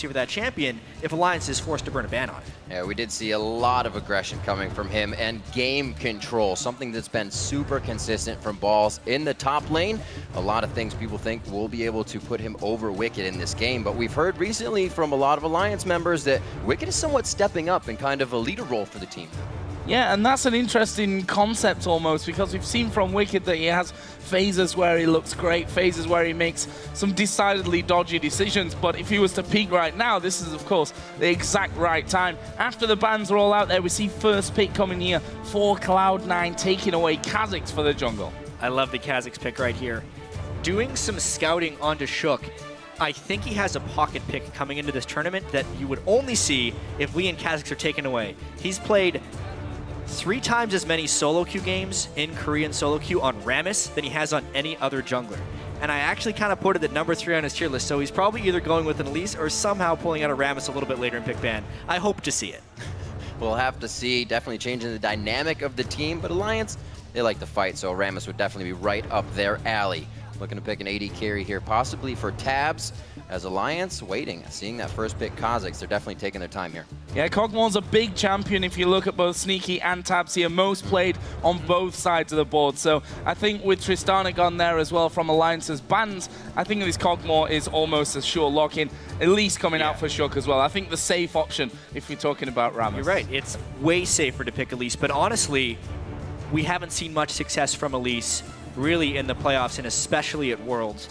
relevancy for that champion if Alliance is forced to burn a ban on it. Yeah, we did see a lot of aggression coming from him and game control, something that's been super consistent from Balls in the top lane. A lot of things people think will be able to put him over Wickd in this game, but we've heard recently from a lot of Alliance members that Wickd is somewhat stepping up in kind of a leader role for the team. Yeah, and that's an interesting concept almost, because we've seen from Wickd that he has phases where he looks great, phases where he makes some decidedly dodgy decisions, but if he was to peak right now, this is of course the exact right time. After the bans are all out there, we see first pick coming here for Cloud9, taking away Kha'Zix for the jungle. I love the Kha'Zix pick right here. Doing some scouting onto Shook, I think he has a pocket pick coming into this tournament that you would only see if Lee and Kha'Zix are taken away. He's played 3 times as many solo queue games in Korean solo queue on Rammus than he has on any other jungler. And I actually kind of put it at number 3 on his tier list, so he's probably either going with an Elise or somehow pulling out a Rammus a little bit later in pick ban. I hope to see it. We'll have to see, definitely changing the dynamic of the team, but Alliance, they like to fight, so Rammus would definitely be right up their alley. Looking to pick an AD carry here, possibly for Tabzz, as Alliance waiting, seeing that first pick Kha'Zix. They're definitely taking their time here. Yeah, KogMaw's a big champion if you look at both Sneaky and Tabzz here, most played on both sides of the board. So I think with Tristana gone there as well from Alliance's bans, I think this KogMaw is almost a sure lock-in. Elise coming out for Shook as well. I think the safe option if we're talking about Rammus. You're right, it's way safer to pick Elise, but honestly, we haven't seen much success from Elise really in the playoffs, and especially at Worlds.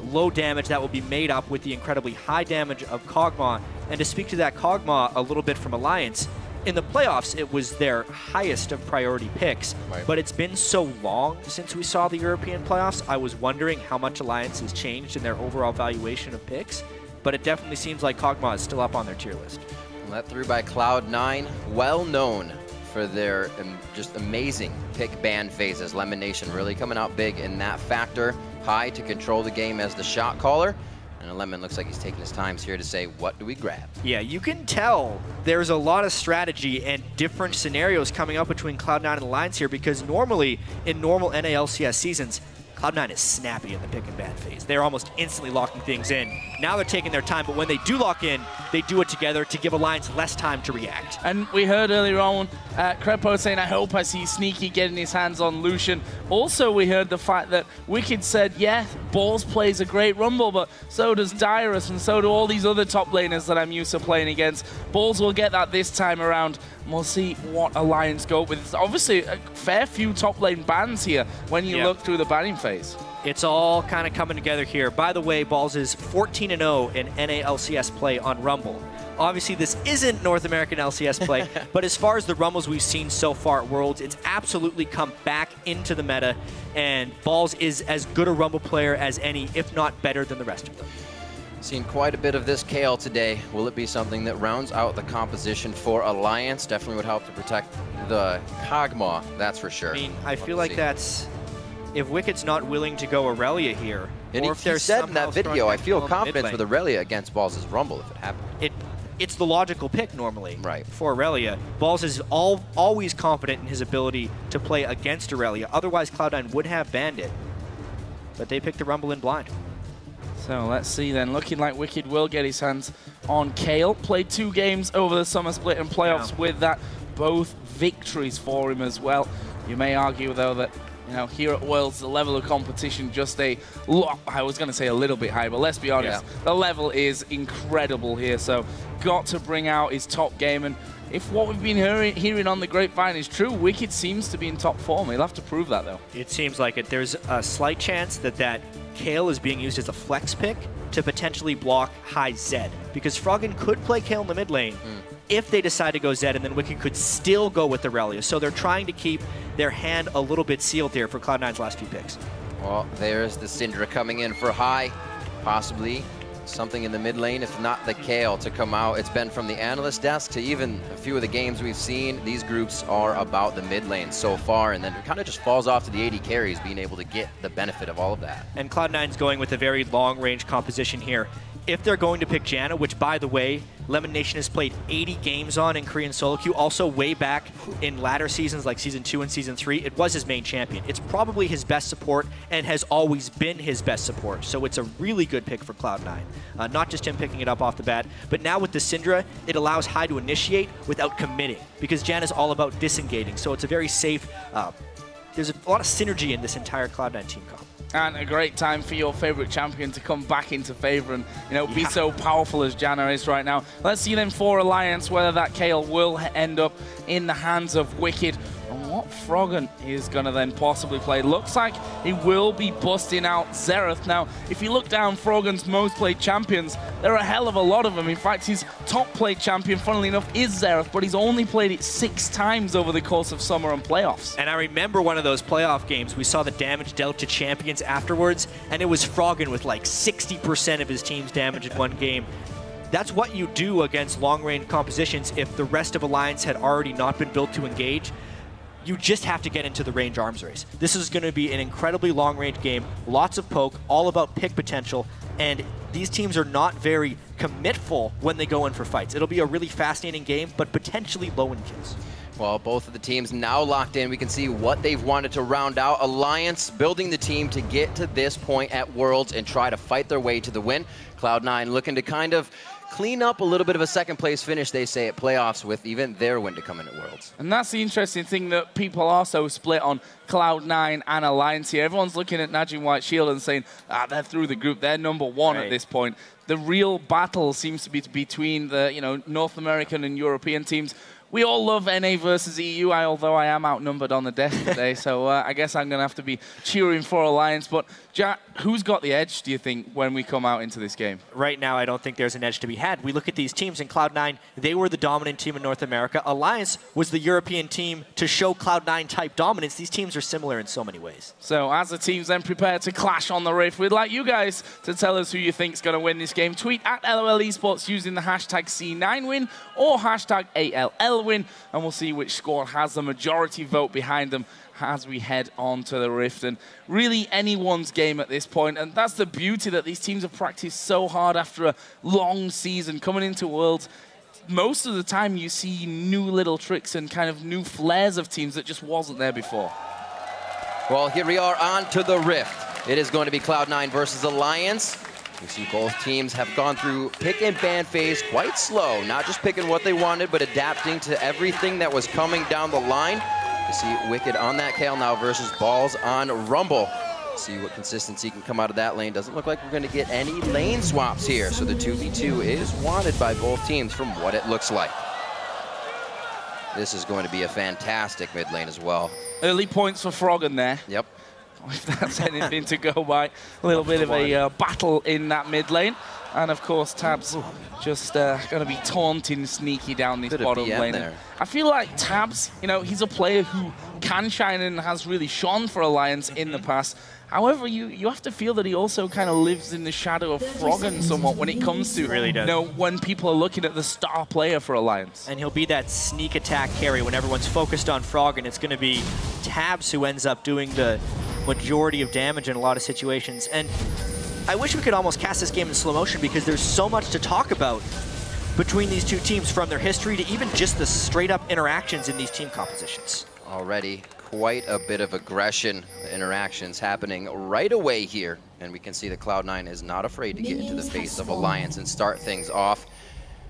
Low damage that will be made up with the incredibly high damage of KogMaw. And to speak to that KogMaw a little bit from Alliance, in the playoffs it was their highest of priority picks, but it's been so long since we saw the European playoffs, I was wondering how much Alliance has changed in their overall valuation of picks, but it definitely seems like KogMaw is still up on their tier list. Led through by Cloud9, well known for their just amazing pick ban phases. LemonNation really coming out big in that factor. High to control the game as the shot caller. And Lemon looks like he's taking his time here to say, what do we grab? Yeah, you can tell there's a lot of strategy and different scenarios coming up between Cloud9 and Alliance here, because normally in normal NALCS seasons, Cloud9 is snappy in the pick and ban phase. They're almost instantly locking things in. Now they're taking their time, but when they do lock in, they do it together to give Alliance less time to react. And we heard earlier on Crepo saying, I hope I see Sneaky getting his hands on Lucian. Also, we heard the fact that Wickd said, yeah, Balls plays a great Rumble, but so does Dyrus, and so do all these other top laners that I'm used to playing against. Balls will get that this time around. We'll see what Alliance go with. It's obviously a fair few top lane bans here when you look through the banning phase. It's all kind of coming together here. By the way, Balls is 14-0 in NALCS play on Rumble. Obviously, this isn't North American LCS play, but as far as the Rumbles we've seen so far at Worlds, it's absolutely come back into the meta, and Balls is as good a Rumble player as any, if not better than the rest of them. Seen quite a bit of this Kayle today. Will it be something that rounds out the composition for Alliance? Definitely would help to protect the KogMaw, that's for sure. I mean, I feel like that's, if Wicked's not willing to go Aurelia here, and or if there's said in that video, I feel confidence with Aurelia against Balls' Rumble if it happened. It's the logical pick normally for Aurelia. Balls is always confident in his ability to play against Aurelia. Otherwise, Cloud9 would have banned it. But they picked the Rumble in blind. So let's see then. Looking like Wickd will get his hands on Kayle. Played 2 games over the summer split and playoffs with that. Both victories for him as well. You may argue, though, that here at Worlds, the level of competition just I was going to say a little bit high, but let's be honest, the level is incredible here. So got to bring out his top game. And if what we've been hearing on the grapevine is true, Wickd seems to be in top form. He'll have to prove that, though. It seems like it. There's a slight chance that Kayle is being used as a flex pick to potentially block high Zed, because Froggen could play Kayle in the mid lane if they decide to go Zed, and then Wickd could still go with Aurelia. So they're trying to keep their hand a little bit sealed here for Cloud9's last few picks. Well, there's the Syndra coming in for high, possibly something in the mid lane, if not the Kayle to come out. It's been from the analyst desk to even a few of the games we've seen. These groups are about the mid lane so far, and then it kind of just falls off to the AD carries being able to get the benefit of all of that. And Cloud9's going with a very long-range composition here. if they're going to pick Janna, which, by the way, LemonNation has played 80 games on in Korean solo queue, also way back in latter seasons like Season 2 and Season 3, it was his main champion. It's probably his best support and has always been his best support, so it's a really good pick for Cloud9. Not just him picking it up off the bat, but now with the Syndra, it allows Hai to initiate without committing, because Janna's all about disengaging, so it's a very safe, there's a lot of synergy in this entire Cloud9 team comp. And a great time for your favorite champion to come back into favor and, you know, be so powerful as Janna is right now. Let's see them for Alliance, whether that Kayle will end up in the hands of Wickd. And what Froggen is going to then possibly play. Looks like he will be busting out Xerath. Now, if you look down Froggen's most played champions, there are a hell of a lot of them. In fact, his top played champion, funnily enough, is Xerath, but he's only played it 6 times over the course of summer and playoffs. And I remember one of those playoff games, we saw the damage dealt to champions afterwards, and it was Froggen with like 60% of his team's damage in one game. That's what you do against long-range compositions if the rest of Alliance had already not been built to engage. You just have to get into the range arms race. This is going to be an incredibly long-range game, lots of poke, all about pick potential, and these teams are not very commitful when they go in for fights. It'll be a really fascinating game, but potentially low in kills. Well, both of the teams now locked in. We can see what they've wanted to round out. Alliance building the team to get to this point at Worlds and try to fight their way to the win. Cloud9 looking to kind of clean up a little bit of a second place finish, they say, at playoffs with even their win to come in at Worlds. And that's the interesting thing, that people are so split on Cloud9 and Alliance here. Everyone's looking at Najin White Shield and saying, they're through the group, they're #1 at this point. The real battle seems to be between the North American and European teams. We all love NA versus EU, although I am outnumbered on the desk today, so I guess I'm going to have to be cheering for Alliance. But, Jack, who's got the edge, do you think, when we come out into this game? Right now, I don't think there's an edge to be had. We look at these teams, and Cloud9, they were the dominant team in North America. Alliance was the European team to show Cloud9-type dominance. These teams are similar in so many ways. So, as the teams then prepare to clash on the Rift, we'd like you guys to tell us who you think is going to win this game. Tweet at LOL Esports using the hashtag C9win or hashtag ALLwin, and we'll see which squad has the majority vote behind them as we head on to the Rift. And really anyone's game at this point, and that's the beauty, that these teams have practiced so hard after a long season coming into Worlds. Most of the time you see new little tricks and kind of new flares of teams that just wasn't there before. Well, here we are on to the Rift. It is going to be Cloud9 versus Alliance. We see both teams have gone through pick and ban phase quite slow, not just picking what they wanted, but adapting to everything that was coming down the line. You see Wickd on that Kayle now versus Balls on Rumble. See what consistency can come out of that lane. Doesn't look like we're going to get any lane swaps here, so the 2v2 is wanted by both teams from what it looks like. This is going to be a fantastic mid lane as well. Early points for Froggen there. Yep. If that's anything to go by. A little bit of a battle in that mid lane. And of course, Tabzz just going to be taunting Sneaky down this bottom lane. There. I feel like Tabzz, he's a player who can shine and has really shone for Alliance in the past. However, you have to feel that he also kind of lives in the shadow of Froggen somewhat when it comes to, really does. When people are looking at the star player for Alliance. And he'll be that sneak attack carry when everyone's focused on Froggen. It's going to be Tabzz who ends up doing the majority of damage in a lot of situations. And I wish we could almost cast this game in slow motion, because there's so much to talk about between these two teams, from their history to even just the straight-up interactions in these team compositions. Already quite a bit of aggression interactions happening right away here. And we can see that Cloud9 is not afraid to get into the face of Alliance and start things off.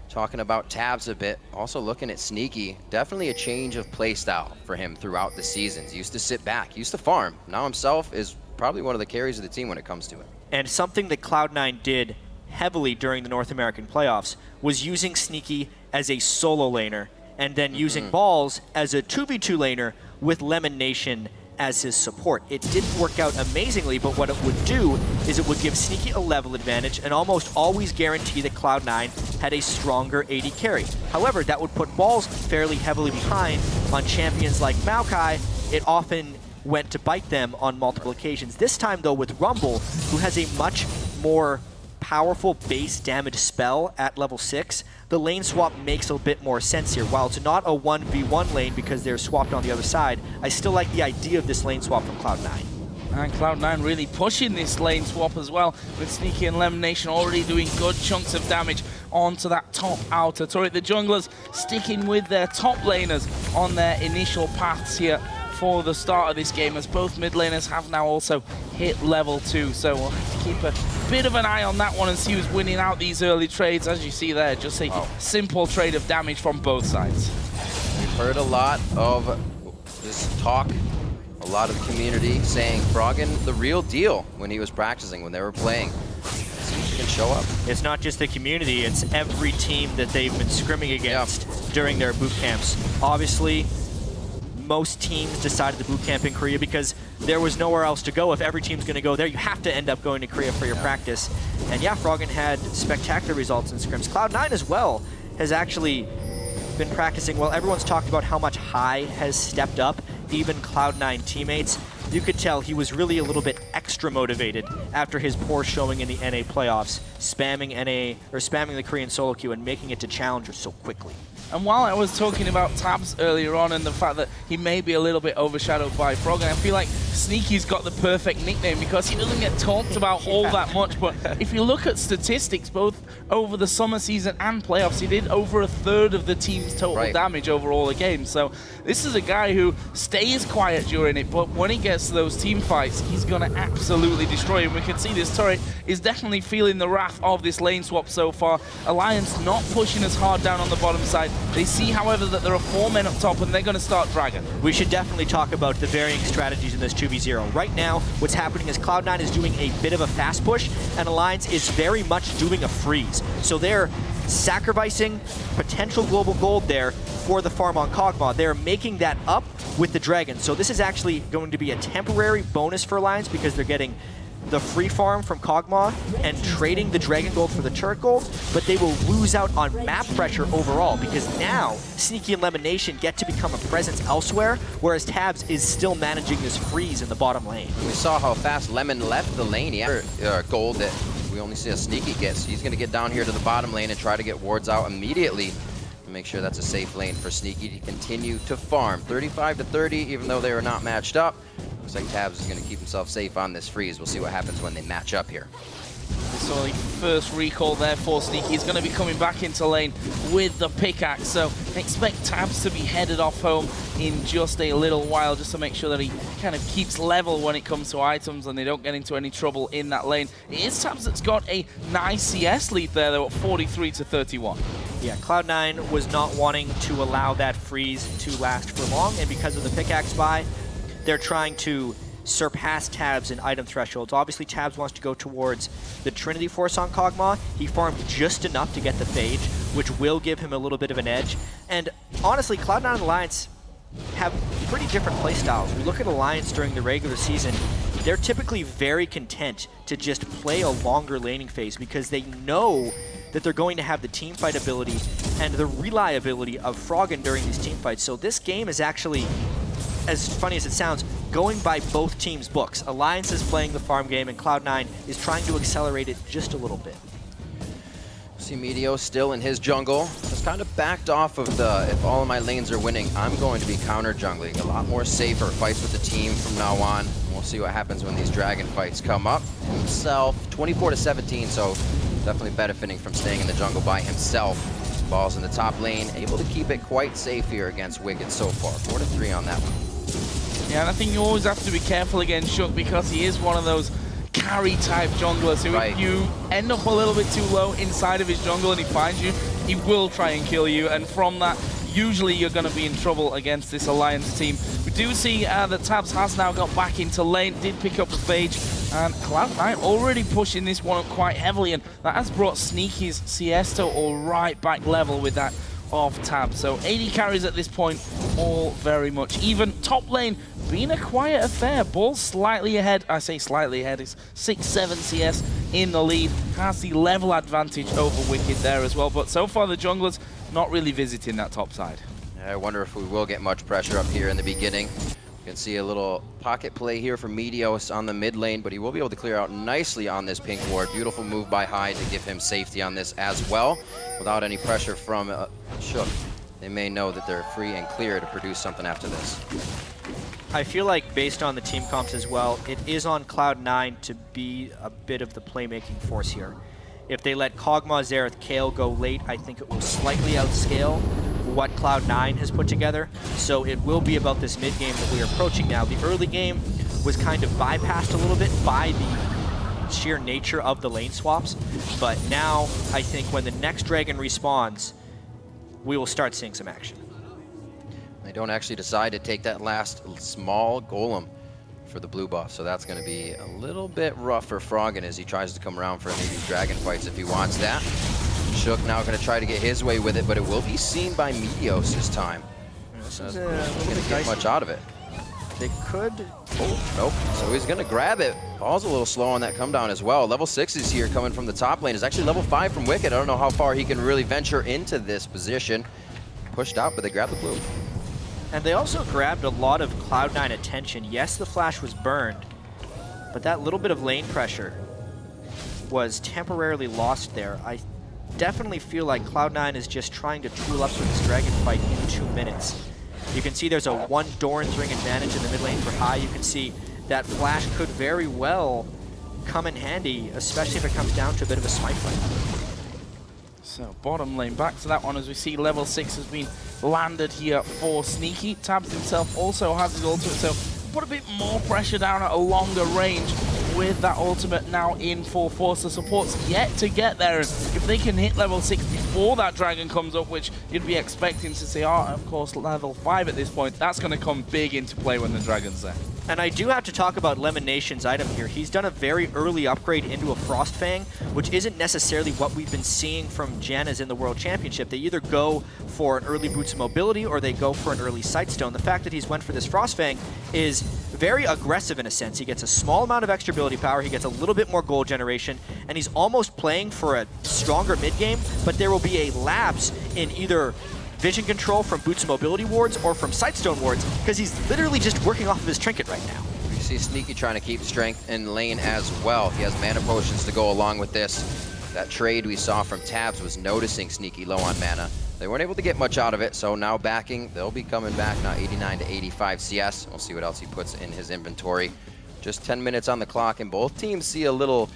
Talking about Tabzz a bit, also looking at Sneaky, definitely a change of play style for him throughout the seasons. He used to sit back, used to farm. Now himself is probably one of the carries of the team when it comes to it. And something that Cloud9 did heavily during the North American playoffs was using Sneaky as a solo laner, and then using Balls as a 2v2 laner with LemonNation as his support. It didn't work out amazingly, but what it would do is it would give Sneaky a level advantage and almost always guarantee that Cloud9 had a stronger AD carry. However, that would put Balls fairly heavily behind on champions like Maokai. It often went to bite them on multiple occasions. This time, though, with Rumble, who has a much more powerful base damage spell at level 6, the lane swap makes a bit more sense here. While it's not a 1v1 lane because they're swapped on the other side, I still like the idea of this lane swap from Cloud9. And Cloud9 really pushing this lane swap as well, with Sneaky and LemonNation already doing good chunks of damage onto that top outer turret. The junglers sticking with their top laners on their initial paths here for the start of this game, as both mid laners have now also hit level 2. So we'll have to keep a bit of an eye on that one and see who's winning out these early trades. As you see there, just a simple trade of damage from both sides. We've heard a lot of this talk, a lot of the community saying Froggen the real deal when he was practicing, when they were playing. He can show up. It's not just the community, it's every team that they've been scrimming against during their boot camps. Obviously, most teams decided to boot camp in Korea because there was nowhere else to go. If every team's going to go there, you have to end up going to Korea for your practice. And yeah, Froggen had spectacular results in scrims. Cloud9 as well has actually been practicing well. Everyone's talked about how much High has stepped up, even Cloud9 teammates. You could tell he was really a little bit extra motivated after his poor showing in the NA playoffs, spamming the Korean solo queue and making it to challengers so quickly. And while I was talking about Tabzz earlier on and the fact that he may be a little bit overshadowed by Froggen, I feel like Sneaky's got the perfect nickname because he doesn't get talked about all that much. But if you look at statistics, both over the summer season and playoffs, he did over a third of the team's total damage over all the games. So this is a guy who stays quiet during it, but when he gets to those team fights, he's going to absolutely destroy him. We can see this turret is definitely feeling the wrath of this lane swap so far. Alliance not pushing as hard down on the bottom side. They see, however, that there are 4 men up top and they're going to start dragging. We should definitely talk about the varying strategies in this 2v0. Right now, what's happening is Cloud9 is doing a bit of a fast push, and Alliance is very much doing a freeze. So they're sacrificing potential global gold there for the farm on KogMaw. They're making that up with the Dragon. So this is actually going to be a temporary bonus for Alliance because they're getting the free farm from KogMaw and trading the Dragon Gold for the turret gold, but they will lose out on map pressure overall because now Sneaky and LemonNation get to become a presence elsewhere, whereas Tabzz is still managing this freeze in the bottom lane. We saw how fast Lemon left the lane. He had gold that we only see a Sneaky get, so he's going to get down here to the bottom lane and try to get wards out immediately to make sure that's a safe lane for Sneaky to continue to farm. 35 to 30, even though they are not matched up. Looks like Tabzz is going to keep himself safe on this freeze. We'll see what happens when they match up here. So the first recall there for Sneaky. He's going to be coming back into lane with the pickaxe. So expect Tabzz to be headed off home in just a little while, just to make sure that he kind of keeps level when it comes to items and they don't get into any trouble in that lane. It is Tabzz that's got a nice CS lead there, though, at 43 to 31. Yeah, Cloud9 was not wanting to allow that freeze to last for long, and because of the pickaxe buy, they're trying to surpass Tabzz in item thresholds. Obviously, Tabzz wants to go towards the Trinity Force on KogMaw. He farmed just enough to get the Phage, which will give him a little bit of an edge. And honestly, Cloud9 and Alliance have pretty different playstyles. We look at Alliance during the regular season, they're typically very content to just play a longer laning phase because they know that they're going to have the teamfight ability and the reliability of Froggen during these teamfights. So this game is actually, as funny as it sounds, going by both teams' books. Alliance is playing the farm game, and Cloud9 is trying to accelerate it just a little bit. See Meteos still in his jungle. Just kind of backed off of the, if all of my lanes are winning, I'm going to be counter jungling. A lot more safer fights with the team from now on. We'll see what happens when these dragon fights come up. Himself, 24 to 17, so definitely benefiting from staying in the jungle by himself. Balls in the top lane, able to keep it quite safe here against Wickd so far. 4 to 3 on that one. Yeah, and I think you always have to be careful against Shook because he is one of those carry-type junglers. So if you end up a little bit too low inside of his jungle and he finds you, he will try and kill you. And from that, usually you're going to be in trouble against this Alliance team. We do see that Tabzz has now got back into lane, did pick up the Phage, and Cloud9 already pushing this one up quite heavily, and that has brought Sneaky's CS total right back level with that of Tabzz. So 80 carries at this point, all very much even. Top lane being a quiet affair. Ball slightly ahead. I say slightly ahead. It's 6-7 CS in the lead. Has the level advantage over Wickd there as well. But so far the junglers not really visiting that top side. I wonder if we will get much pressure up here in the beginning. You can see a little pocket play here from Meteos on the mid lane, but he will be able to clear out nicely on this pink ward. Beautiful move by High to give him safety on this as well, without any pressure from Shook. They may know that they're free and clear to produce something after this. I feel like based on the team comps as well, it is on Cloud9 to be a bit of the playmaking force here. If they let KogMaw, Xerath, Kayle go late, I think it will slightly outscale what Cloud9 has put together. So it will be about this mid game that we are approaching now. The early game was kind of bypassed a little bit by the sheer nature of the lane swaps. But now, I think when the next Dragon respawns, we will start seeing some action. They don't actually decide to take that last small golem for the blue buff, so that's going to be a little bit rough for Froggen as he tries to come around for any of these dragon fights if he wants that. Shook now going to try to get his way with it, but it will be seen by Meteos this time. So not going to get much out of it. They could... Oh, nope. So he's going to grab it. Ball's a little slow on that come down as well. Level 6 is here coming from the top lane. It's actually level 5 from Wickd. I don't know how far he can really venture into this position. Pushed out, but they grab the blue. And they also grabbed a lot of Cloud9 attention. Yes, the flash was burned, but that little bit of lane pressure was temporarily lost there. I definitely feel like Cloud9 is just trying to tool up for this dragon fight in 2 minutes. You can see there's a 1 Doran's Ring advantage in the mid lane for High. You can see that flash could very well come in handy, especially if it comes down to a bit of a smite fight. So bottom lane, back to that one as we see level 6 has been landed here for Sneaky. Tabzz himself also has his ultimate, so put a bit more pressure down at a longer range with that ultimate now in full force. The support's yet to get there, and if they can hit level 6 before that dragon comes up, which you'd be expecting since they are, of course, level 5 at this point, that's going to come big into play when the dragon's there. And I do have to talk about LemonNation's item here. He's done a very early upgrade into a Frost Fang, which isn't necessarily what we've been seeing from Janna's in the World Championship. They either go for an early Boots of Mobility or they go for an early Sightstone. The fact that he's went for this Frost Fang is very aggressive in a sense. He gets a small amount of extra ability power, he gets a little bit more gold generation, and he's almost playing for a stronger mid game, but there will be a lapse in either vision control from Boots of Mobility wards or from Sightstone wards, because he's literally just working off of his trinket right now. We see Sneaky trying to keep strength in lane as well. He has mana potions to go along with this. That trade we saw from Tabzz was noticing Sneaky low on mana. They weren't able to get much out of it, so now backing, they'll be coming back now 89 to 85 CS. We'll see what else he puts in his inventory. Just 10 minutes on the clock, and both teams seem a little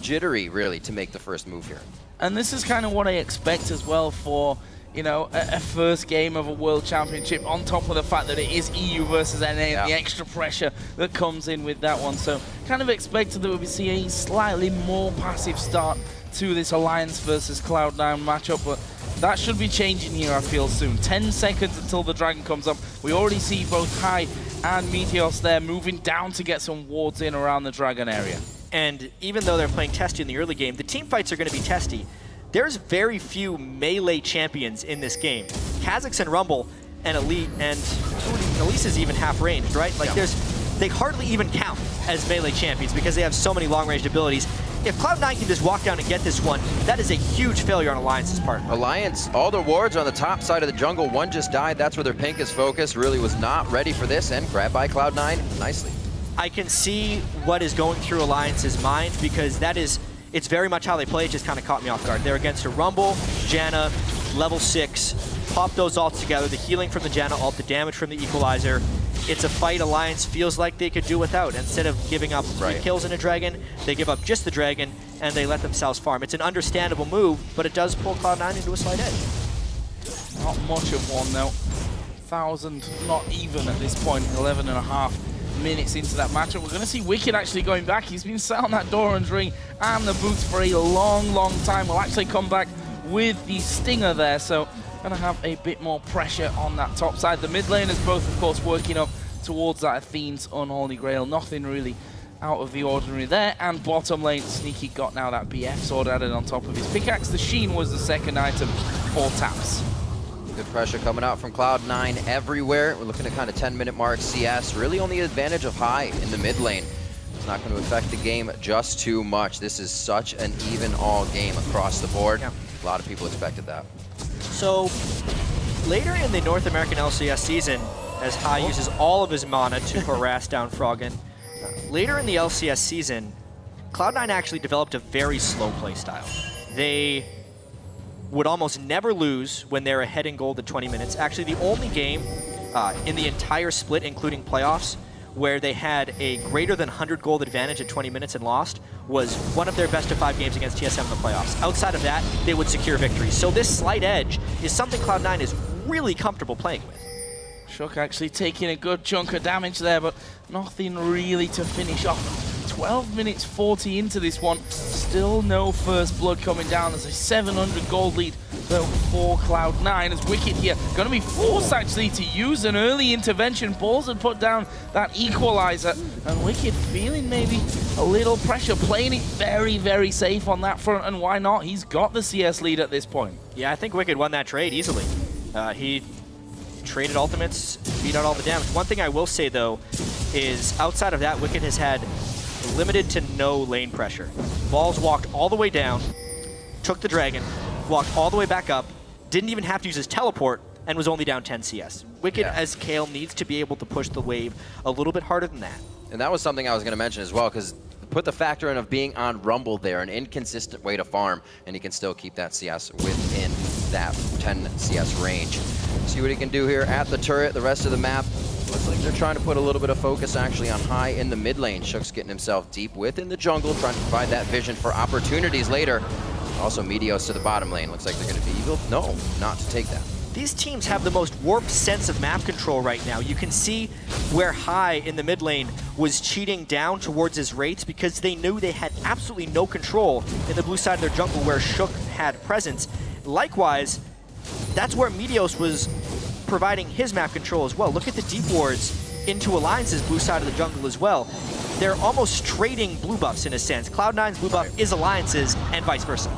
jittery, really, to make the first move here. And this is kind of what I expect as well for, you know, a first game of a World Championship, on top of the fact that it is EU versus NA, and the extra pressure that comes in with that one. So kind of expected that we would see a slightly more passive start to this Alliance versus Cloud9 matchup, but that should be changing here, I feel, soon. 10 seconds until the dragon comes up. We already see both High and Meteos there moving down to get some wards in around the dragon area. And even though they're playing testy in the early game, the team fights are going to be testy. There's very few melee champions in this game. Kha'Zix and Rumble and Elite, and Elise is even half ranged, right? Like they hardly even count as melee champions because they have so many long-ranged abilities. If Cloud9 can just walk down and get this one, that is a huge failure on Alliance's part. Alliance, all their wards are on the top side of the jungle. One just died. That's where their pink is focused. Really was not ready for this, and grabbed by Cloud9 nicely. I can see what is going through Alliance's mind, because that is, it's very much how they play. It just kind of caught me off guard. They're against a Rumble, Janna, level 6, pop those ults together, the healing from the Janna ult, the damage from the Equalizer. It's a fight Alliance feels like they could do without. Instead of giving up 3 kills in a dragon, they give up just the dragon, and they let themselves farm. It's an understandable move, but it does pull Cloud9 into a slight edge. Not much of one, though. 1,000, not even at this point, 11.5 minutes into that matchup. We're going to see Wickd actually going back. He's been sat on that Doran's Ring and the boots for a long, long time. Will actually come back with the Stinger there, so going to have a bit more pressure on that top side. The mid lane is both, of course, working up towards that Athene's Unholy Grail. Nothing really out of the ordinary there. And bottom lane, Sneaky got now that BF sword added on top of his pickaxe. The Sheen was the second item for Tabzz. Good pressure coming out from Cloud9 everywhere. We're looking at kind of 10-minute mark CS. Really only advantage of High in the mid lane. It's not going to affect the game just too much. This is such an even all game across the board. A lot of people expected that. So later in the North American LCS season, as High uses all of his mana to harass down Froggen, later in the LCS season, Cloud9 actually developed a very slow play style. They would almost never lose when they're ahead in gold at 20 minutes. Actually, the only game in the entire split, including playoffs, where they had a greater than 100 gold advantage at 20 minutes and lost was one of their best of 5 games against TSM in the playoffs. Outside of that, they would secure victories. So this slight edge is something Cloud9 is really comfortable playing with. Shook actually taking a good chunk of damage there, but nothing really to finish off. 12 minutes 40 into this one, still no first blood coming down. There's a 700 gold lead though for Cloud9 as Wickd here going to be forced actually to use an early intervention. Balls had put down that equalizer, and Wickd feeling maybe a little pressure, playing it very, very safe on that front, and why not? He's got the CS lead at this point. Yeah, I think Wickd won that trade easily. He traded ultimates, beat out all the damage. One thing I will say though is outside of that, Wickd has had limited to no lane pressure. Balls walked all the way down, took the dragon, walked all the way back up, didn't even have to use his teleport, and was only down 10 CS. Wickd, as Kayle, needs to be able to push the wave a little bit harder than that. And that was something I was going to mention as well, because put the factor in of being on Rumble there, an inconsistent way to farm, and he can still keep that CS within that 10 CS range. See what he can do here at the turret. The rest of the map looks like they're trying to put a little bit of focus actually on high in the mid lane. Shook's getting himself deep within the jungle, trying to provide that vision for opportunities later. Also Meteos to the bottom lane. Looks like they're going to be evil. No, not to take that. These teams have the most warped sense of map control right now. You can see where High in the mid lane was cheating down towards his Wraiths because they knew they had absolutely no control in the blue side of their jungle where Shook had presence. Likewise, that's where Meteos was providing his map control as well. Look at the deep wards into Alliance's blue side of the jungle as well. They're almost trading blue buffs in a sense. Cloud9's blue buff is Alliance's and vice versa.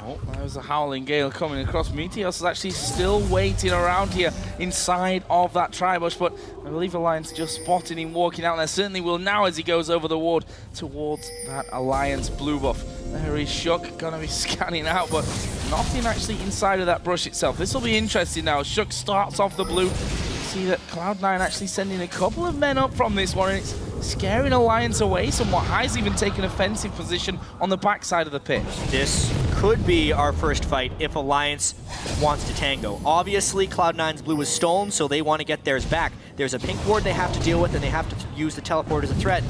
Oh, there's a Howling Gale coming across. Meteos is actually still waiting around here inside of that tri-bush, but I believe Alliance just spotted him walking out there. Certainly will now as he goes over the ward towards that Alliance blue buff. There is Shook, gonna be scanning out, but nothing actually inside of that brush itself. This will be interesting now. Shook starts off the blue. See that Cloud9 actually sending a couple of men up from this one, and it's scaring Alliance away somewhat. High's even taken offensive position on the backside of the pitch. This could be our first fight if Alliance wants to tango. Obviously, Cloud9's blue was stolen, so they want to get theirs back. There's a pink ward they have to deal with, and they have to use the teleport as a threat.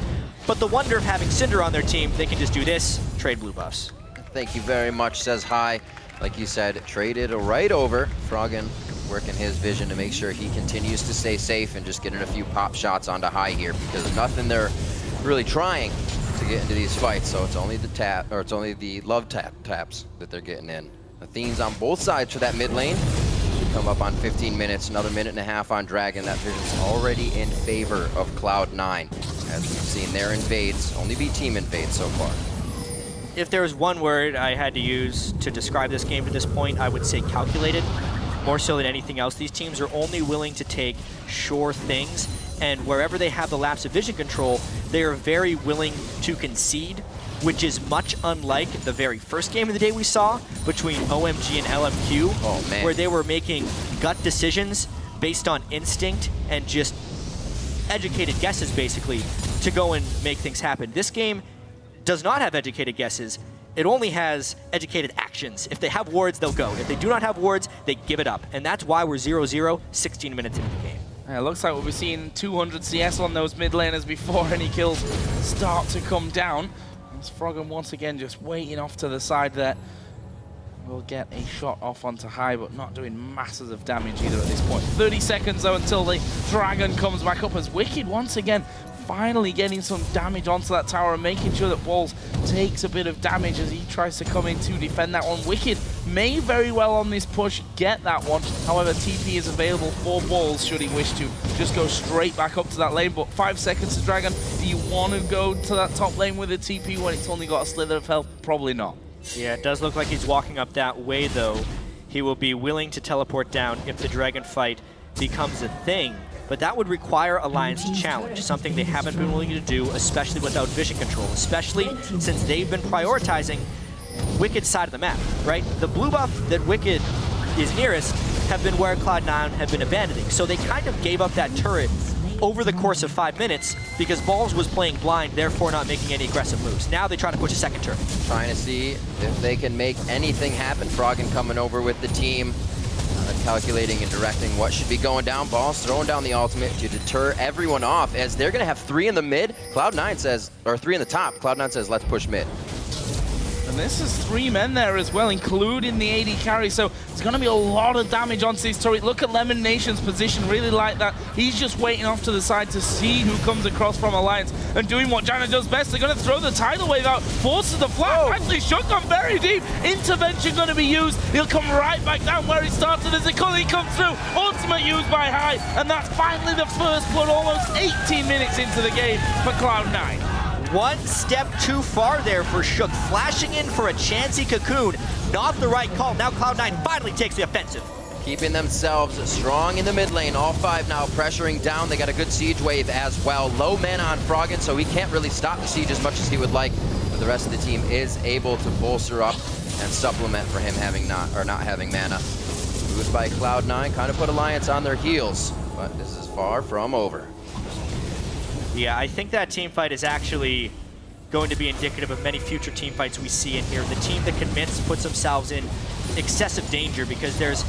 But the wonder of having Syndra on their team, they can just do this, trade blue buffs. Thank you very much, says High. Like you said, traded right over. Froggen working his vision to make sure he continues to stay safe and just getting a few pop shots onto High here, because nothing they're really trying to get into these fights. So it's only the love taps that they're getting in. Athene's on both sides for that mid lane. Should come up on 15 minutes, another minute and a half on Dragon. That vision's already in favor of Cloud9. As we've seen, their invades only be team invades so far. If there was one word I had to use to describe this game to this point, I would say calculated. More so than anything else, these teams are only willing to take sure things, and wherever they have the lapse of vision control, they are very willing to concede, which is much unlike the very first game of the day we saw between OMG and LMQ, where they were making gut decisions based on instinct and just educated guesses, basically, to go and make things happen. This game does not have educated guesses. It only has educated actions. If they have wards, they'll go. If they do not have wards, they give it up. And that's why we're 0-0, 16 minutes into the game. Yeah, it looks like we'll be seeing 200 CS on those mid laners before any kills start to come down. As Froggen once again just waiting off to the side there. We'll get a shot off onto High, but not doing masses of damage either at this point. 30 seconds though until the Dragon comes back up as Wickd once again finally getting some damage onto that tower and making sure that Balls takes a bit of damage as he tries to come in to defend that one. Wickd may very well on this push get that one. However, TP is available for Balls should he wish to just go straight back up to that lane. But 5 seconds to Dragon. Do you want to go to that top lane with a TP when it's only got a slither of health? Probably not. Yeah, it does look like he's walking up that way though. He will be willing to teleport down if the Dragon fight becomes a thing. But that would require Alliance to challenge, something they haven't been willing to do, especially without vision control, especially since they've been prioritizing Wicked's side of the map, right? The blue buff that Wickd is nearest have been where Cloud9 have been abandoning. So they kind of gave up that turret over the course of 5 minutes because Balls was playing blind, therefore not making any aggressive moves. Now they try to push a second turret. Trying to see if they can make anything happen. Froggen coming over with the team, calculating and directing what should be going down. Balls throwing down the ultimate to deter everyone off as they're going to have 3 in the mid. Cloud9 says, or 3 in the top. Cloud9 says, let's push mid. And this is 3 men there as well, including the AD carry, so it's going to be a lot of damage onto this turret. Look at LemonNation's position, really like that. He's just waiting off to the side to see who comes across from Alliance and doing what Janna does best. They're going to throw the tidal wave out, forces the flash. Actually, Shook gone very deep. Intervention going to be used. He'll come right back down where he started as the Kayle comes through. Ultimate used by High, and that's finally the first blood, almost 18 minutes into the game for Cloud9. One step too far there for Shook, flashing in for a chancy cocoon. Not the right call. Now Cloud9 finally takes the offensive. Keeping themselves strong in the mid lane. All 5 now pressuring down. They got a good siege wave as well. Low mana on Froggen, so he can't really stop the siege as much as he would like. But the rest of the team is able to bolster up and supplement for him having not having mana. Moved by Cloud9, kind of put Alliance on their heels, but this is far from over. Yeah, I think that team fight is actually going to be indicative of many future team fights we see in here. The team that commits puts themselves in excessive danger because there's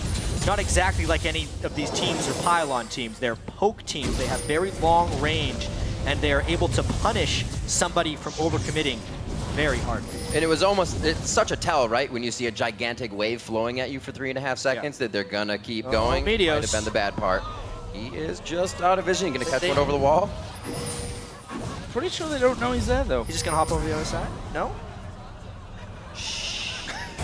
not exactly like any of these teams or pylon teams. They're poke teams. They have very long range, and they're able to punish somebody from overcommitting very hard. And it's such a tell, right? When you see a gigantic wave flowing at you for 3.5 seconds, that they're gonna keep going. Meteos. Might have been the bad part. He is just out of vision. Gonna catch one over the wall. Pretty sure they don't know he's there, though. He's just gonna hop over the other side? No?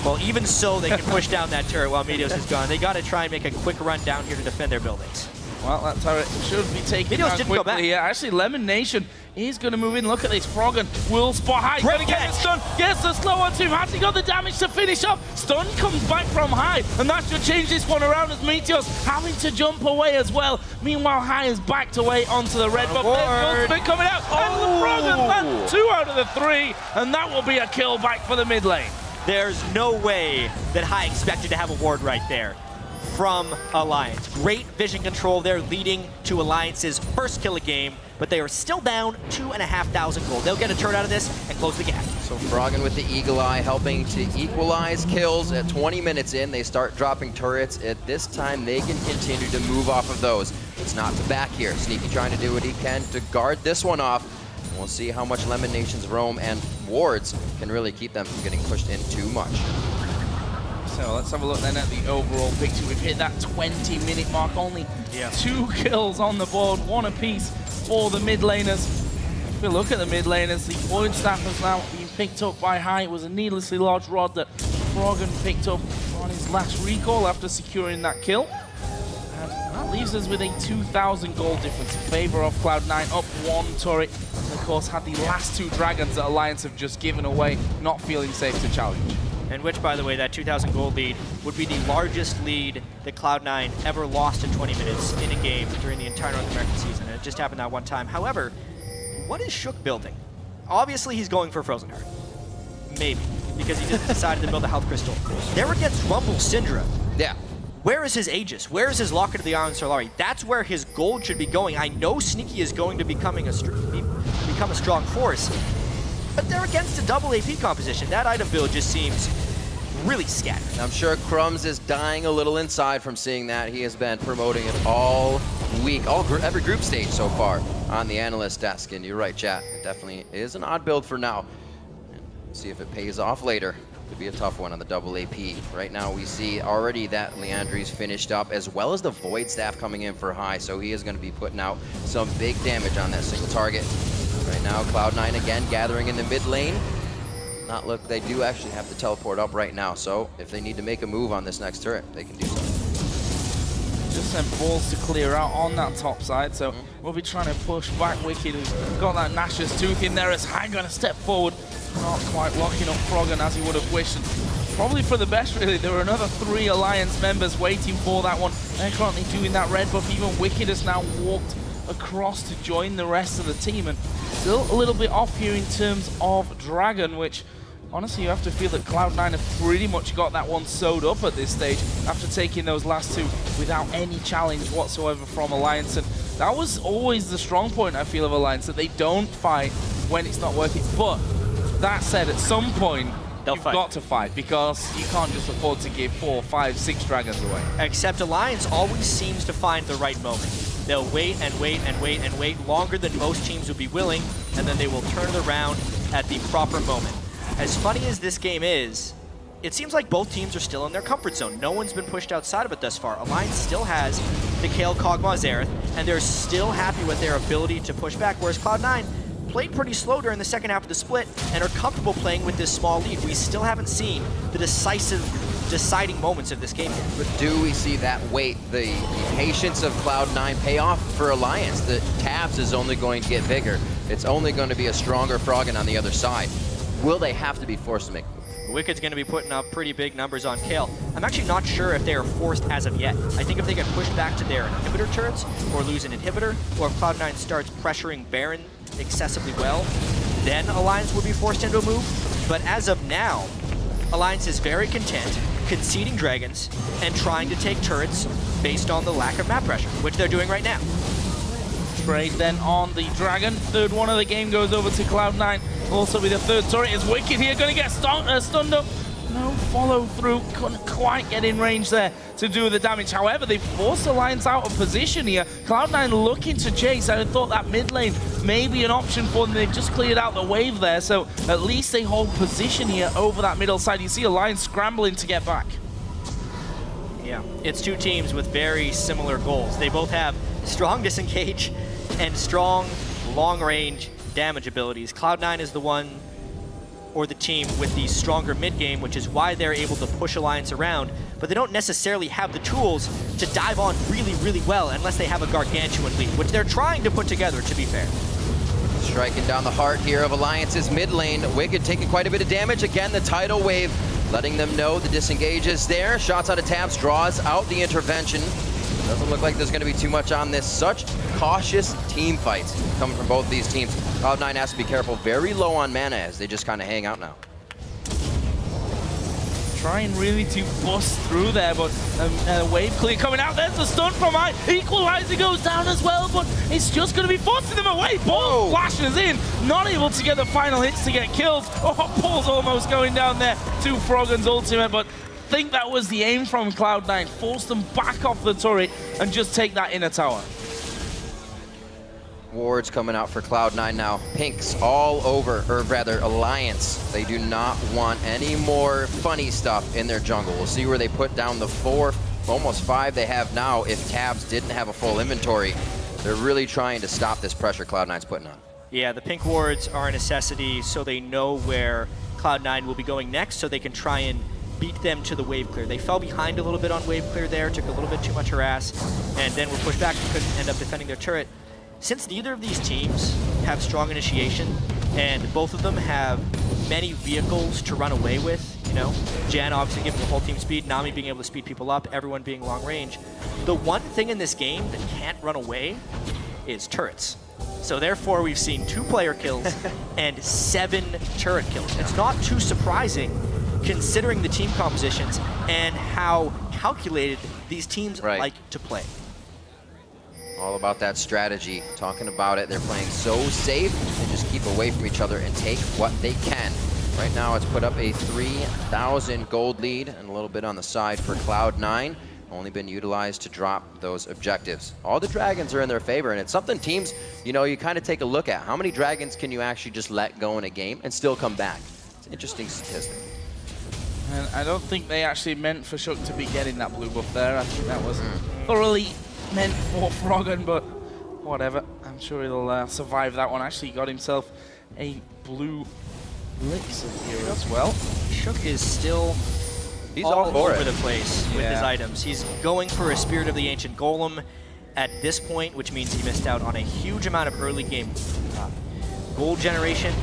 Well, even so, they can push down that turret while Meteos is gone. They gotta try and make a quick run down here to defend their buildings. Well, that turret should be taken Meteos down didn't quickly. go back. Yeah, actually, LemonNation is going to move in. Look at this. Froggen will spot High. He's going to get the stun. Gets the slow on to him. Has he got the damage to finish up? Stun comes back from High, and that should change this one around as Meteos having to jump away as well. Meanwhile, High is backed away onto the red buff. There's ultimate coming out, and the Froggen land 2 out of the 3, and that will be a kill back for the mid lane. There's no way that High expected to have a ward right there from Alliance. Great vision control there, leading to Alliance's first kill of game, but they are still down 2,500 gold. They'll get a turn out of this and close the gap. So Froggen with the Eagle Eye helping to equalize kills. At 20 minutes in, they start dropping turrets. At this time, they can continue to move off of those. It's not to back here. Sneaky trying to do what he can to guard this one off. And we'll see how much LemonNation's roam and wards can really keep them from getting pushed in too much. So let's have a look then at the overall picture. We've hit that 20-minute mark, only 2 kills on the board, 1 apiece for the mid laners. If we look at the mid laners, the point staff has now been picked up by High. It was a needlessly large rod that Froggen picked up on his last recall after securing that kill. And that leaves us with a 2,000 gold difference in favor of Cloud9, up 1 turret. And of course had the last 2 dragons that Alliance have just given away, not feeling safe to challenge. And which, by the way, that 2,000 gold lead would be the largest lead that Cloud9 ever lost in 20 minutes in a game during the entire North American season. And it just happened that one time. However, what is Shook building? Obviously, he's going for Frozen Heart. Maybe, because he just decided to build a health crystal. There against Rumble Syndra. Yeah. Where is his Aegis? Where is his Locket of the Iron Solari? That's where his gold should be going. I know Sneaky is going to become a strong force, but they're against a double AP composition. That item build just seems really scattered. I'm sure Crumbs is dying a little inside from seeing that. He has been promoting it all week, every group stage so far on the analyst desk. And you're right, chat. It definitely is an odd build for now. See if it pays off later. Could be a tough one on the double AP. Right now we see already that Leandri's finished up, as well as the Void Staff coming in for High. So he is going to be putting out some big damage on that single target. Right now, Cloud9 again gathering in the mid lane. Look, they do actually have to teleport up right now, so if they need to make a move on this next turret, they can do so. Just sent balls to clear out on that top side, so we'll be trying to push back Wickd, who's got that Nash's Tooth in there as High going to step forward. Not quite locking up Froggen as he would have wished. And probably for the best, really. There were another 3 Alliance members waiting for that one. They're currently doing that red buff. Even Wickd has now walked across to join the rest of the team, and still a little bit off here in terms of Dragon, which honestly you have to feel that Cloud9 have pretty much got that one sewed up at this stage after taking those last 2 without any challenge whatsoever from Alliance. And That was always the strong point, I feel, of Alliance, that they don't fight when it's not worth it. But that said, at some point, you've got to fight, because you can't just afford to give 4, 5, 6 dragons away. Except Alliance always seems to find the right moment. They'll wait and wait and wait and wait longer than most teams would be willing, and then they will turn it around at the proper moment. As funny as this game is, it seems like both teams are still in their comfort zone. No one's been pushed outside of it thus far. Alliance still has the Kayle, KogMaw, Xerath, and they're still happy with their ability to push back, whereas Cloud9 played pretty slow during the second half of the split and are comfortable playing with this small lead. We still haven't seen the deciding moments of this game yet. But do we see that wait, the patience of Cloud9 pay off for Alliance? The Tabzz is only going to get bigger. It's only going to be a stronger Froggen on the other side. Will they have to be forced to make moves? Wicked's going to be putting up pretty big numbers on Kayle. I'm actually not sure if they are forced as of yet. I think if they get pushed back to their inhibitor turrets, or lose an inhibitor, or if Cloud9 starts pressuring Baron excessively well, then Alliance would be forced into a move. But as of now, Alliance is very content conceding dragons and trying to take turrets based on the lack of map pressure, which they're doing right now. Trade then on the dragon. Third one of the game goes over to Cloud9. Also with the third turret is Wickd here, going to get stunned up. No follow through, couldn't quite get in range there to do the damage. However, they forced Alliance out of position here. Cloud9 looking to chase. I thought that mid lane may be an option for them. They've just cleared out the wave there, so at least they hold position here over that middle side. You see Alliance scrambling to get back. Yeah, it's two teams with very similar goals. They both have strong disengage and strong long-range damage abilities. Cloud9 is the one, or the team, with the stronger mid-game, which is why they're able to push Alliance around, but they don't necessarily have the tools to dive on really, really well unless they have a gargantuan lead, which they're trying to put together, to be fair. Striking down the heart here of Alliance's mid lane. Wickd taking quite a bit of damage. Again, the tidal wave letting them know the disengage is there. Shots out of Tabzz, draws out the intervention. Doesn't look like there's going to be too much on this. Such cautious team fights coming from both these teams. Cloud9 has to be careful. Very low on mana as they just kind of hang out now. Trying really to bust through there, but wave clear coming out. There's the stun from I. Equalizer goes down as well, but it's just going to be forcing them away. Ball flashes in, not able to get the final hits to get killed. Oh, Paul's almost going down there to Froggen's ultimate, but I think that was the aim from Cloud9. Force them back off the turret and just take that inner tower. Wards coming out for Cloud9 now. Pinks all over, or rather Alliance. They do not want any more funny stuff in their jungle. We'll see where they put down the 4, almost 5 they have now if Tabzz didn't have a full inventory. They're really trying to stop this pressure Cloud9's putting on. Yeah, the pink wards are a necessity so they know where Cloud9 will be going next, so they can try and beat them to the wave clear. They fell behind a little bit on wave clear there, took a little bit too much harass, and then were pushed back and couldn't end up defending their turret. Since neither of these teams have strong initiation, and both of them have many vehicles to run away with, you know, Janna obviously giving the whole team speed, Nami being able to speed people up, everyone being long range, the one thing in this game that can't run away is turrets. So therefore, we've seen 2 player kills and 7 turret kills. It's not too surprising considering the team compositions and how calculated these teams like to play. All about that strategy, talking about it. They're playing so safe, they just keep away from each other and take what they can. Right now, it's put up a 3,000 gold lead and a little bit on the side for Cloud9. Only been utilized to drop those objectives. All the dragons are in their favor, and it's something teams, you know, you kind of take a look at. How many dragons can you actually just let go in a game and still come back? It's an interesting statistic. And I don't think they actually meant for Shook to be getting that blue buff there. I think that was thoroughly meant for Froggen, but whatever. I'm sure he'll survive that one. Actually got himself a blue elixir here as well. Shook is still all over the place with his items. He's going for a Spirit of the Ancient Golem at this point, which means he missed out on a huge amount of early game gold generation.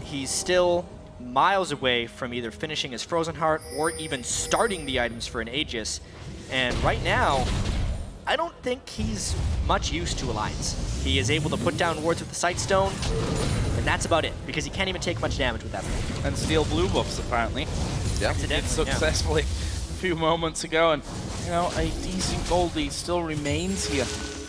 He's still miles away from either finishing his Frozen Heart or even starting the items for an Aegis. And right now, I don't think he's much used to Alliance. He is able to put down wards with the Sight Stone, and that's about it, because he can't even take much damage with that thing. And steal blue buffs, apparently. Yeah, successfully a few moments ago, and you know, a decent gold lead still remains here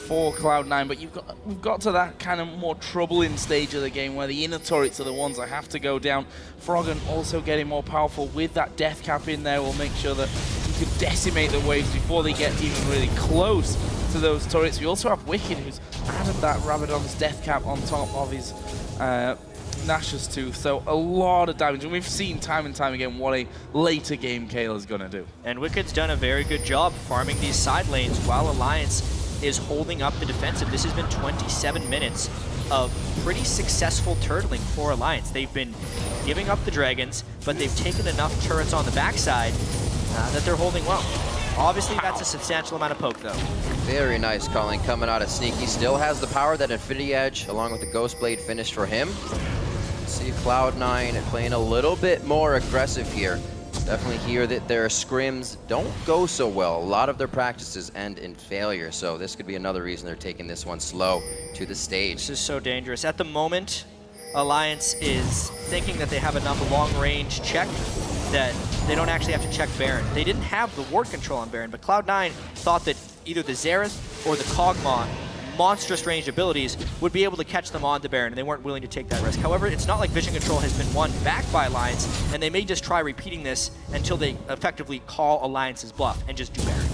for Cloud9, but we've got to that kind of more troubling stage of the game where the inner turrets are the ones that have to go down. Froggen also getting more powerful with that death cap in there will make sure that he can decimate the waves before they get even really close to those turrets. We also have Wickd, who's added that Rabadon's death cap on top of his Nash's Tooth, so a lot of damage, and we've seen time and time again what a later game Kayle is going to do. And Wicked's done a very good job farming these side lanes while Alliance is holding up the defensive. This has been 27 minutes of pretty successful turtling for Alliance. They've been giving up the dragons, but they've taken enough turrets on the backside that they're holding well. Obviously, that's a substantial amount of poke, though. Very nice calling coming out of Sneaky. Still has the power, that Infinity Edge, along with the Ghost Blade finish for him. See Cloud9 playing a little bit more aggressive here. Definitely hear that their scrims don't go so well. A lot of their practices end in failure, so this could be another reason they're taking this one slow to the stage. This is so dangerous. At the moment, Alliance is thinking that they have enough long-range check that they don't actually have to check Baron. They didn't have the ward control on Baron, but Cloud9 thought that either the Xerath or the KogMaw monstrous ranged abilities would be able to catch them on the Baron, and they weren't willing to take that risk. However, it's not like vision control has been won back by Alliance, and they may just try repeating this until they effectively call Alliance's bluff and just do Baron.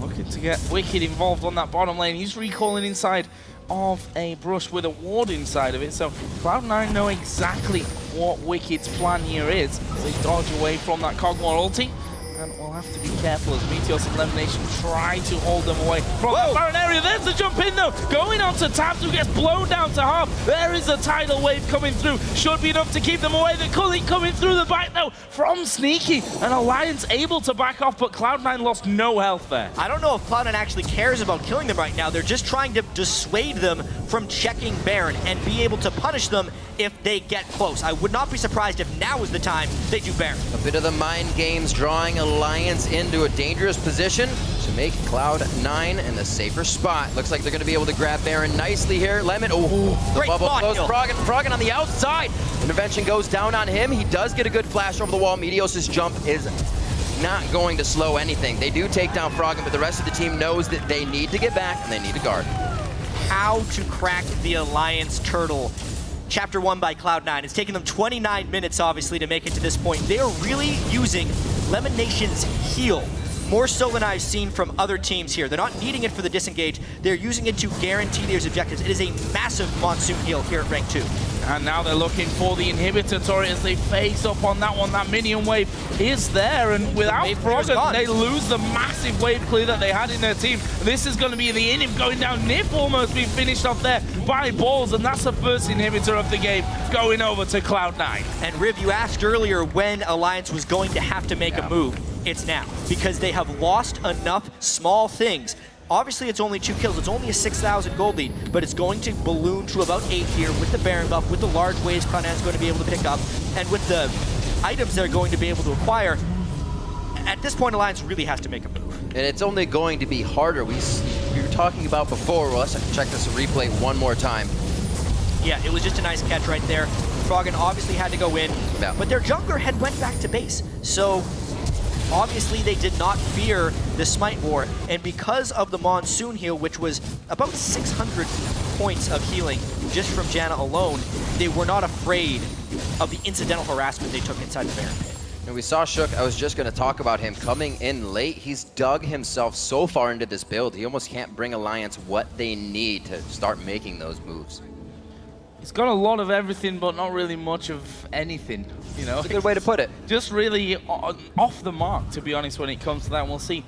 Looking to get Wickd involved on that bottom lane. He's recalling inside of a brush with a ward inside of it, so Cloud9 know exactly what Wicked's plan here is. They dodge away from that KogMaw ulti, and we'll have to be careful as Meteos and LemonNation try to hold them away from the Baron area. There's the jump in though, going on to Tabzz, who gets blown down to half. There is a tidal wave coming through, should be enough to keep them away. The Cully coming through the back though from Sneaky, and Alliance able to back off, but Cloud9 lost no health there. I don't know if Cloud9 actually cares about killing them right now. They're just trying to dissuade them from checking Baron and be able to punish them if they get close. I would not be surprised if now is the time they do Baron. A bit of the mind games drawing Alliance into a dangerous position to make Cloud9 in the safer spot. Looks like they're going to be able to grab Baron nicely here. Lemon, the bubble close. Froggen on the outside. Intervention goes down on him. He does get a good flash over the wall. Meteos' jump is not going to slow anything. They do take down Froggen, but the rest of the team knows that they need to get back and they need to guard. How to crack the Alliance turtle. Chapter 1 by Cloud9. It's taken them 29 minutes, obviously, to make it to this point. They are really using LemonNation's heal, more so than I've seen from other teams here. They're not needing it for the disengage. They're using it to guarantee their objectives. It is a massive Monsoon heal here at rank 2. And now they're looking for the inhibitor turret as they face up on that one. That minion wave is there, and without Froggen, they lose the massive wave clear that they had in their team. This is going to be the Nyph going down. Nyph almost being finished off there by Balls, and that's the first inhibitor of the game going over to Cloud9. And Riv, you asked earlier when Alliance was going to have to make a move. It's now, because they have lost enough small things. Obviously, it's only 2 kills. It's only a 6,000 gold lead, but it's going to balloon to about 8 here with the Baron buff, with the large waves Cloud9 is going to be able to pick up, and with the items they're going to be able to acquire. At this point, Alliance really has to make a move. And it's only going to be harder. We were talking about before. Well, let's check this replay one more time. Yeah, it was just a nice catch right there. Froggen obviously had to go in, but their jungler had went back to base. So obviously, they did not fear the Smite War, and because of the Monsoon heal, which was about 600 points of healing just from Janna alone, they were not afraid of the incidental harassment they took inside the Baron pit. And we saw Shook, I was just going to talk about him coming in late. He's dug himself so far into this build, he almost can't bring Alliance what they need to start making those moves. He's got a lot of everything, but not really much of anything, you know? That's a good way to put it. Just really off the mark, to be honest, when it comes to that. And we'll see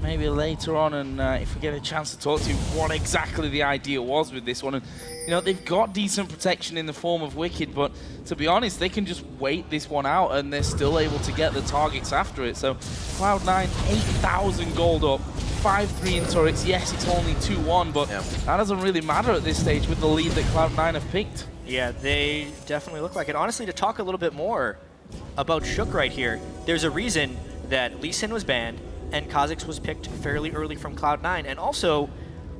maybe later on, and if we get a chance to talk to you, what exactly the idea was with this one. And, you know, they've got decent protection in the form of Wickd, but to be honest, they can just wait this one out, and they're still able to get the targets after it. So Cloud9, 8,000 gold up. 5-3 in turrets. Yes, it's only 2-1, but that doesn't really matter at this stage with the lead that Cloud9 have picked. Yeah, they definitely look like it. Honestly, to talk a little bit more about Shook right here, there's a reason that Lucian was banned and Kha'Zix was picked fairly early from Cloud9. And also,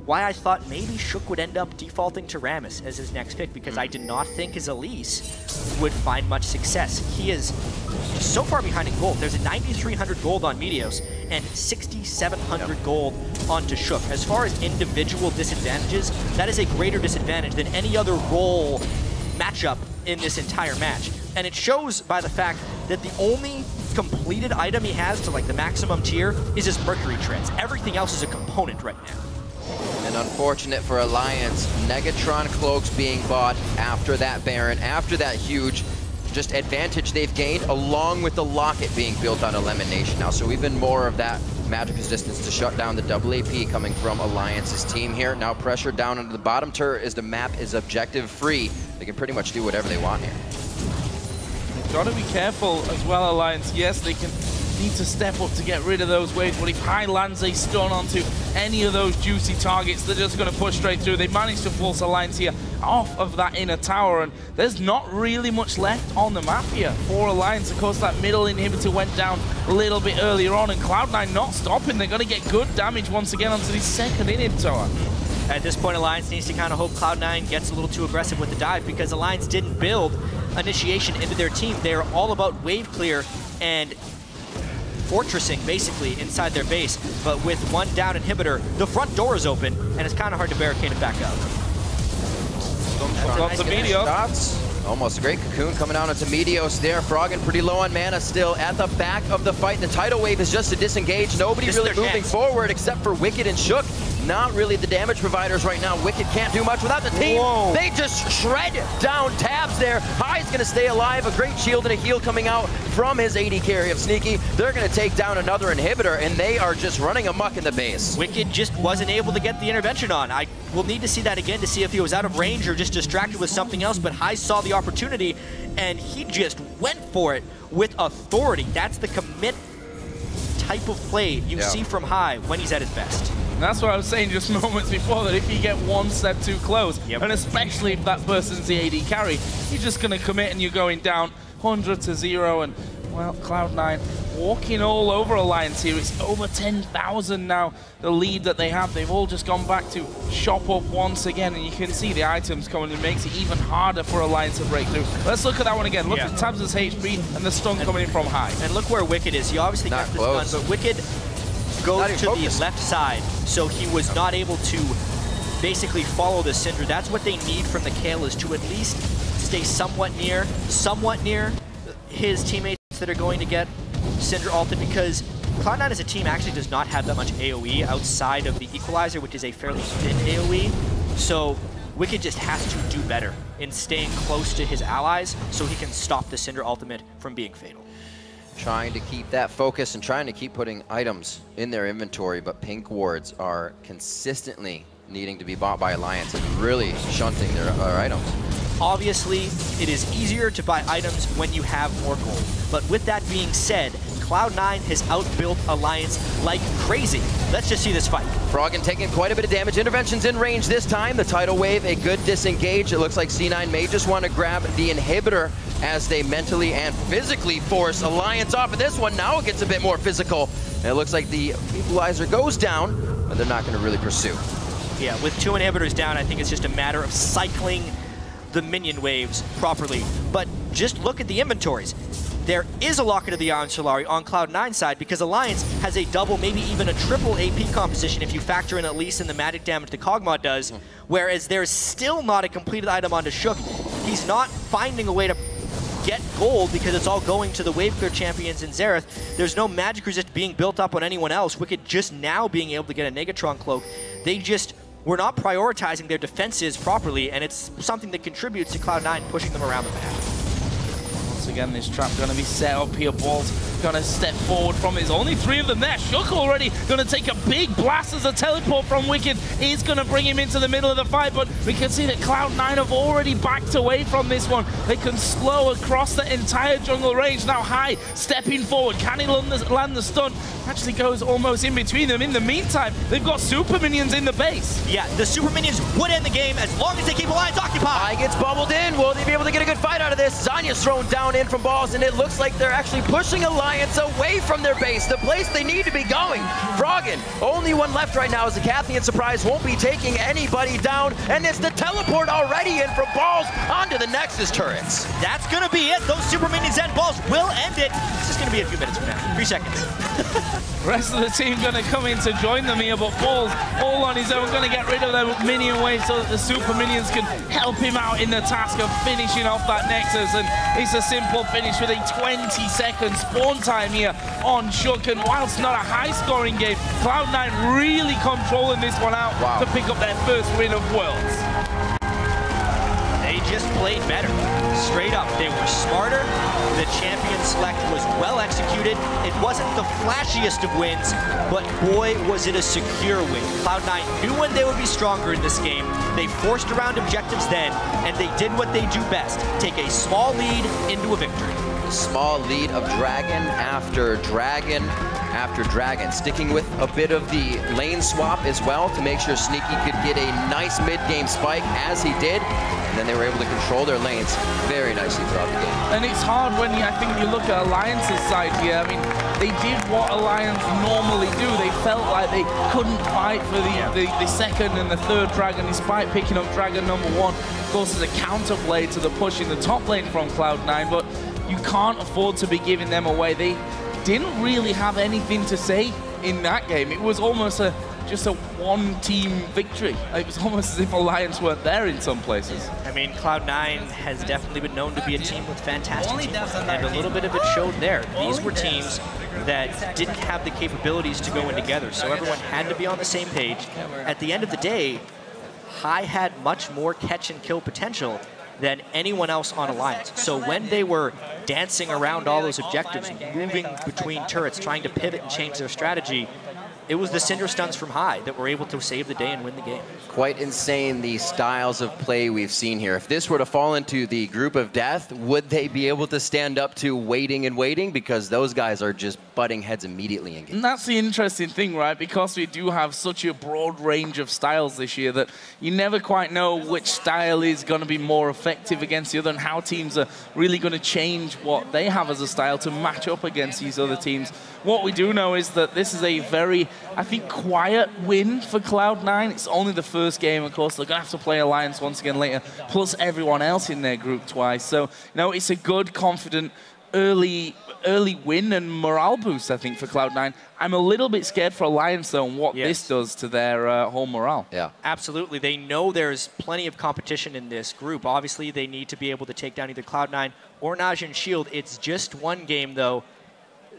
why I thought maybe Shook would end up defaulting to Rammus as his next pick, because I did not think his Elise would find much success. He is so far behind in gold. There's a 9,300 gold on Meteos and 6,700 gold onto Shook. As far as individual disadvantages, that is a greater disadvantage than any other role matchup in this entire match. And it shows by the fact that the only completed item he has to like the maximum tier is his Mercury Treads. Everything else is a component right now. And unfortunate for Alliance, Negatron Cloaks being bought after that Baron, after that huge just advantage they've gained, along with the Locket being built on LemonNation now. So even more of that magic resistance to shut down the double AP coming from Alliance's team here. Now pressure down into the bottom turret as the map is objective free. They can pretty much do whatever they want here. Got to be careful as well, Alliance. Yes, they can need to step up to get rid of those waves, but if High lands a stun onto any of those juicy targets, they're just going to push straight through. They managed to force Alliance here off of that inner tower, and there's not really much left on the map here for Alliance. Of course, that middle inhibitor went down a little bit earlier on, and Cloud9 not stopping. They're going to get good damage once again onto the second inhibitor. At this point, Alliance needs to kind of hope Cloud9 gets a little too aggressive with the dive, because Alliance didn't build initiation into their team. They're all about wave clear and fortressing basically inside their base, but with one down inhibitor, the front door is open, and it's kind of hard to barricade it back up. Lots of Meteos. Almost a great cocoon coming out into Meteos there. Froggen pretty low on mana still at the back of the fight. The tidal wave is just to disengage. Nobody really moving forward except for Wickd and Shook. Not really the damage providers right now. Wickd can't do much without the team. Whoa. They just shred down Tabzz there. High's going to stay alive. A great shield and a heal coming out from his AD carry of Sneaky. They're going to take down another inhibitor, and they are just running amok in the base. Wickd just wasn't able to get the intervention on. I will need to see that again to see if he was out of range or just distracted with something else, but High saw the opportunity, and he just went for it with authority. That's the commit type of play you see from High when he's at his best. That's what I was saying just moments before, that if you get one step too close, and especially if that person's the AD carry, you're just going to commit and you're going down 100 to 0. And, well, Cloud9 walking all over Alliance here. It's over 10,000 now, the lead that they have. They've all just gone back to shop up once again, and you can see the items coming. It makes it even harder for Alliance to break through. Let's look at that one again. Look at Tabzz' HP and the stun coming in from High. And look where Wickd is. He obviously got the stun, but Wickd goes to the left side, so he was not able to basically follow the Syndra. That's what they need from the Kayle, is to at least stay somewhat near his teammates that are going to get Syndra ulted, because Cloud9 as a team actually does not have that much AoE outside of the Equalizer, which is a fairly thin AoE. So Wickd just has to do better in staying close to his allies so he can stop the Syndra ultimate from being fatal. Trying to keep that focus and trying to keep putting items in their inventory, but pink wards are consistently needing to be bought by Alliance and really shunting their items. Obviously, it is easier to buy items when you have more gold. But with that being said, Cloud9 has outbuilt Alliance like crazy. Let's just see this fight. Froggen taking quite a bit of damage. Intervention's in range this time. The tidal wave, a good disengage. It looks like C9 may just want to grab the inhibitor as they mentally and physically force Alliance off of this one. Now it gets a bit more physical. And it looks like the Equalizer goes down, but they're not going to really pursue. Yeah, with 2 inhibitors down, I think it's just a matter of cycling the minion waves properly. But just look at the inventories. There is a Locket of the Iron Solari on Cloud9 side, because Alliance has a double, maybe even a triple AP composition if you factor in Elise and the magic damage that KogMaw does, whereas there's still not a completed item onto Shook. He's not finding a way to get gold because it's all going to the wave clear champions in Xerath. There's no magic resist being built up on anyone else. Wickd just now being able to get a Negatron cloak. They just were not prioritizing their defenses properly, and it's something that contributes to Cloud9 pushing them around the map. Once again, this trap going to be set up here. Ball's going to step forward from it. There's only 3 of them there. Shook already going to take a big blast as a teleport from Wickd is going to bring him into the middle of the fight, but we can see that Cloud9 have already backed away from this one. They can slow across the entire jungle range. Now High stepping forward. Can he land the stun? Actually goes almost in between them. In the meantime, they've got super minions in the base. Yeah, the super minions would end the game as long as they keep Alliance occupied. High gets bubbled in. Will they be able to get a good fight out of this? Zanya's thrown down in from Balls, and it looks like they're actually pushing Alliance away from their base, the place they need to be going. Froggen, only one left right now as the Cathian Surprise won't be taking anybody down, and it's the teleport already in from Balls onto the Nexus turrets. That's going to be it. Those super minions and Balls will end it. It's just going to be a few minutes from now. 3 seconds. Rest of the team going to come in to join them here, but Balls all on his own, going to get rid of their minion wave so that the super minions can help him out in the task of finishing off that Nexus. And it's a simple finish with a 20-second spawn time here on Shook. And whilst not a high-scoring game, Cloud9 really controlling this one out to pick up their first win of Worlds. They just played better. Straight up, they were smarter. The champion select was well executed. It wasn't the flashiest of wins, but boy, was it a secure win. Cloud9 knew when they would be stronger in this game. They forced around objectives then, and they did what they do best, take a small lead into a victory. Small lead of Dragon after Dragon after Dragon, sticking with a bit of the lane swap as well to make sure Sneaky could get a nice mid-game spike, as he did, and then they were able to control their lanes very nicely throughout the game. And it's hard when I think you look at Alliance's side here. I mean, they did what Alliance normally do. They felt like they couldn't fight for the second and the third Dragon, despite picking up Dragon #1. Of course, as a counterplay to the push in the top lane from Cloud9, but you can't afford to be giving them away. They didn't really have anything to say in that game. It was almost just a one-team victory. It was almost as if Alliance weren't there in some places. I mean, Cloud9 has definitely been known to be a team with fantastic teamwork, and a little bit of it showed there. These were teams that didn't have the capabilities to go in together, so everyone had to be on the same page. At the end of the day, High had much more catch and kill potential than anyone else on Alliance. So when they were dancing around all those objectives, moving between turrets, trying to pivot and change their strategy, it was the Syndra stuns from High that were able to save the day and win the game. Quite insane, the styles of play we've seen here. If this were to fall into the group of death, would they be able to stand up to waiting and waiting? Because those guys are just butting heads immediately in game. And that's the interesting thing, right? Because we do have such a broad range of styles this year that you never quite know which style is going to be more effective against the other and how teams are really going to change what they have as a style to match up against these other teams. What we do know is that this is a very, I think, quiet win for Cloud9. It's only the first game, of course. They're going to have to play Alliance once again later, plus everyone else in their group twice. So, you know, it's a good, confident, early win and morale boost, I think, for Cloud9. I'm a little bit scared for Alliance, though, and what this does to their whole morale. Yeah, absolutely. They know there's plenty of competition in this group. Obviously, they need to be able to take down either Cloud9 or Naj and Shield. It's just one game, though.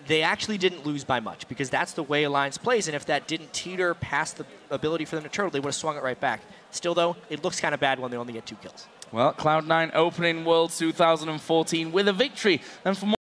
They actually didn't lose by much because that's the way Alliance plays, and if that didn't teeter past the ability for them to turtle, they would have swung it right back. Still, though, it looks kind of bad when they only get 2 kills. Well, Cloud9 opening Worlds 2014 with a victory. And for more